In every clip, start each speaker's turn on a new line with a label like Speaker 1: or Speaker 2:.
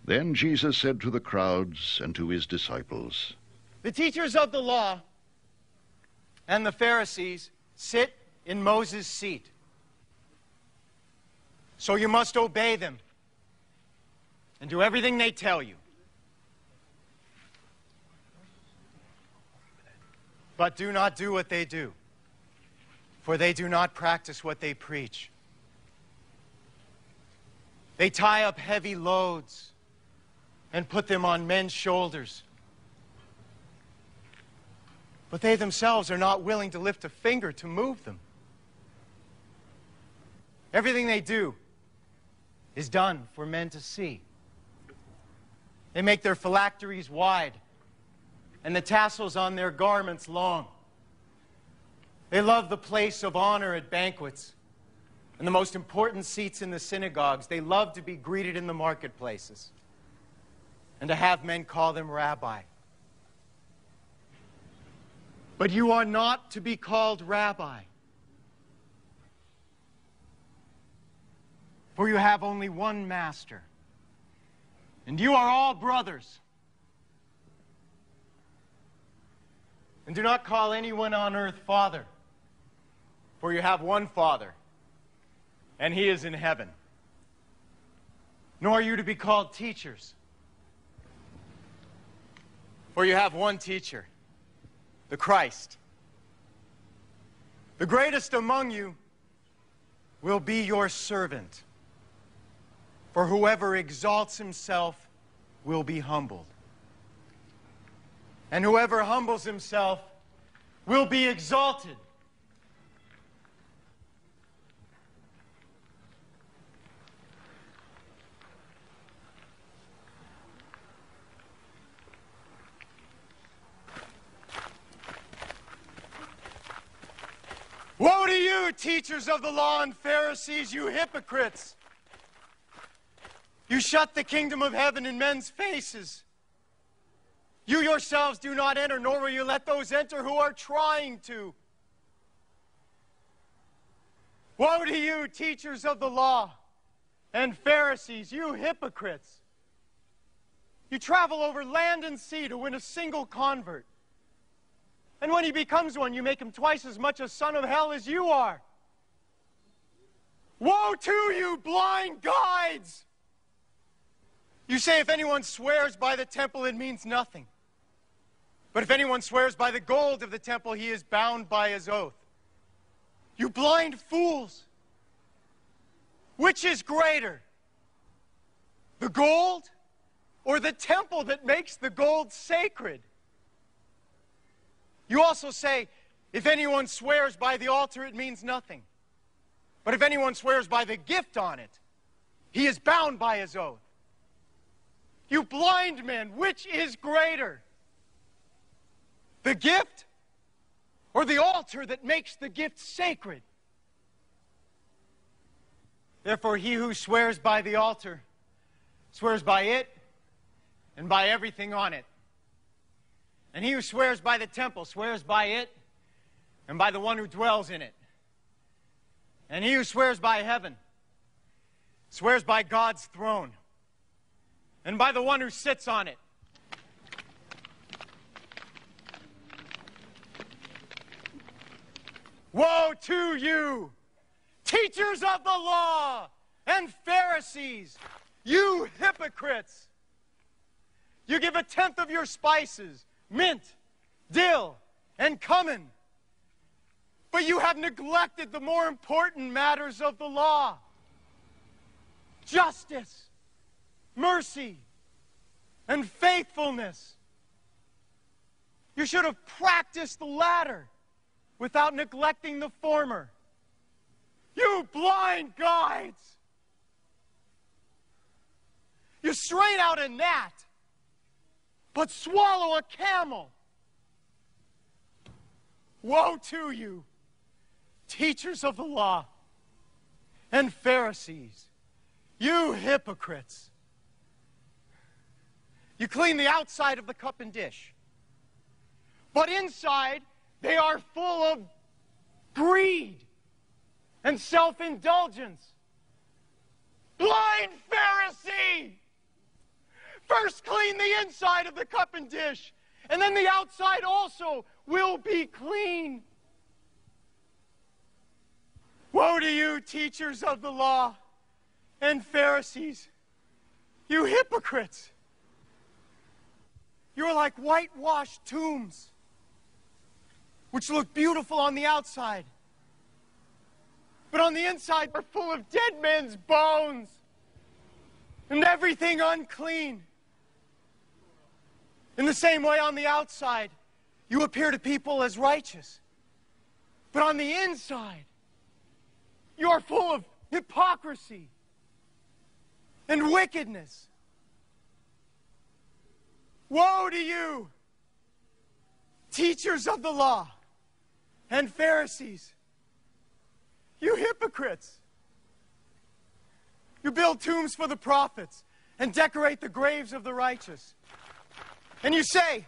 Speaker 1: Then Jesus said to the crowds and to his disciples,
Speaker 2: The teachers of the law and the Pharisees sit in Moses' seat. So you must obey them and do everything they tell you. But do not do what they do, for they do not practice what they preach. They tie up heavy loads and put them on men's shoulders. But they themselves are not willing to lift a finger to move them. Everything they do is done for men to see. They make their phylacteries wide and the tassels on their garments long. They love the place of honor at banquets and the most important seats in the synagogues. They love to be greeted in the marketplaces and to have men call them rabbi. But you are not to be called rabbi, for you have only one master, and you are all brothers. And do not call anyone on earth Father, for you have one Father, and he is in heaven. Nor are you to be called teachers, for you have one teacher, the Christ. The greatest among you will be your servant, for whoever exalts himself will be humbled, and whoever humbles himself will be exalted. Woe to you, teachers of the law and Pharisees, you hypocrites! You shut the kingdom of heaven in men's faces. You yourselves do not enter, nor will you let those enter who are trying to. Woe to you, teachers of the law and Pharisees, you hypocrites! You travel over land and sea to win a single convert. And when he becomes one, you make him twice as much a son of hell as you are. Woe to you, blind guides! You say if anyone swears by the temple, it means nothing. But if anyone swears by the gold of the temple, he is bound by his oath. You blind fools! Which is greater, the gold or the temple that makes the gold sacred? You also say, if anyone swears by the altar, it means nothing. But if anyone swears by the gift on it, he is bound by his oath. You blind men, which is greater, the gift or the altar that makes the gift sacred? Therefore, he who swears by the altar swears by it and by everything on it. And he who swears by the temple swears by it and by the one who dwells in it. And he who swears by heaven swears by God's throne and by the one who sits on it. Woe to you, teachers of the law and Pharisees, you hypocrites! You give 1/10 of your spices, mint, dill, and cumin, but you have neglected the more important matters of the law: justice, mercy, and faithfulness. You should have practiced the latter without neglecting the former. You blind guides! You strain out a gnat, but swallow a camel. Woe to you, teachers of the law and Pharisees, you hypocrites! You clean the outside of the cup and dish, but inside they are full of greed and self-indulgence. Blind Pharisee! First clean the inside of the cup and dish, and then the outside also will be clean. Woe to you, teachers of the law and Pharisees, you hypocrites! You're like whitewashed tombs, which look beautiful on the outside, but on the inside are full of dead men's bones and everything unclean. In the same way, on the outside, you appear to people as righteous, but on the inside, you are full of hypocrisy and wickedness. Woe to you, teachers of the law and Pharisees, you hypocrites! You build tombs for the prophets and decorate the graves of the righteous. And you say,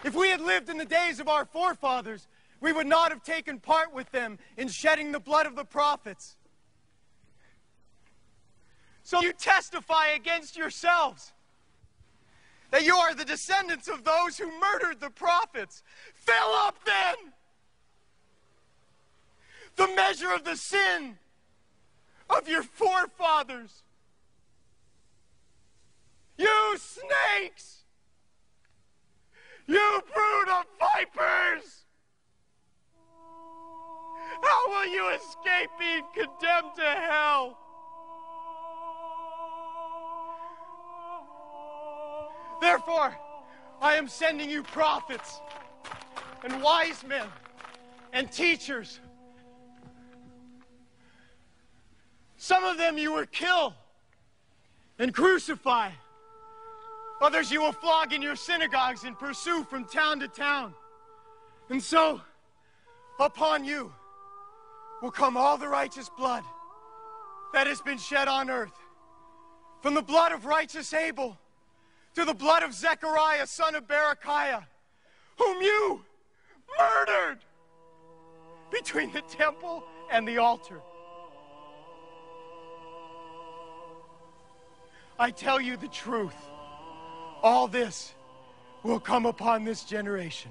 Speaker 2: if we had lived in the days of our forefathers, we would not have taken part with them in shedding the blood of the prophets. So you testify against yourselves that you are the descendants of those who murdered the prophets. Fill up then the measure of the sin of your forefathers. You snakes! You brood of vipers! How will you escape being condemned to hell? Therefore, I am sending you prophets and wise men and teachers. Some of them you will kill and crucify. Others you will flog in your synagogues and pursue from town to town. And so, upon you will come all the righteous blood that has been shed on earth, from the blood of righteous Abel to the blood of Zechariah, son of Berechiah, whom you murdered between the temple and the altar. I tell you the truth, all this will come upon this generation.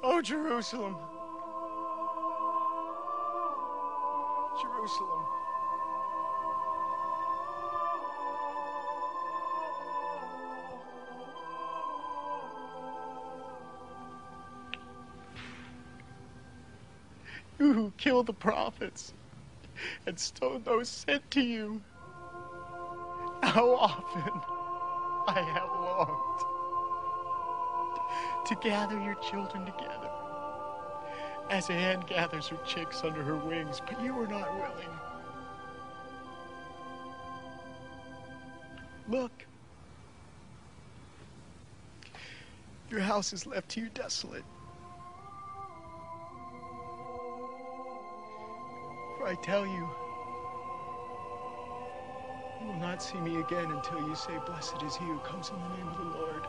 Speaker 2: Oh, Jerusalem, Jerusalem, you who killed the prophets and stoned those sent to you, how often I have longed to gather your children together, as a hen gathers her chicks under her wings, but you were not willing. Look, your house is left to you desolate. For I tell you, you will not see me again until you say, blessed is he who comes in the name of the Lord.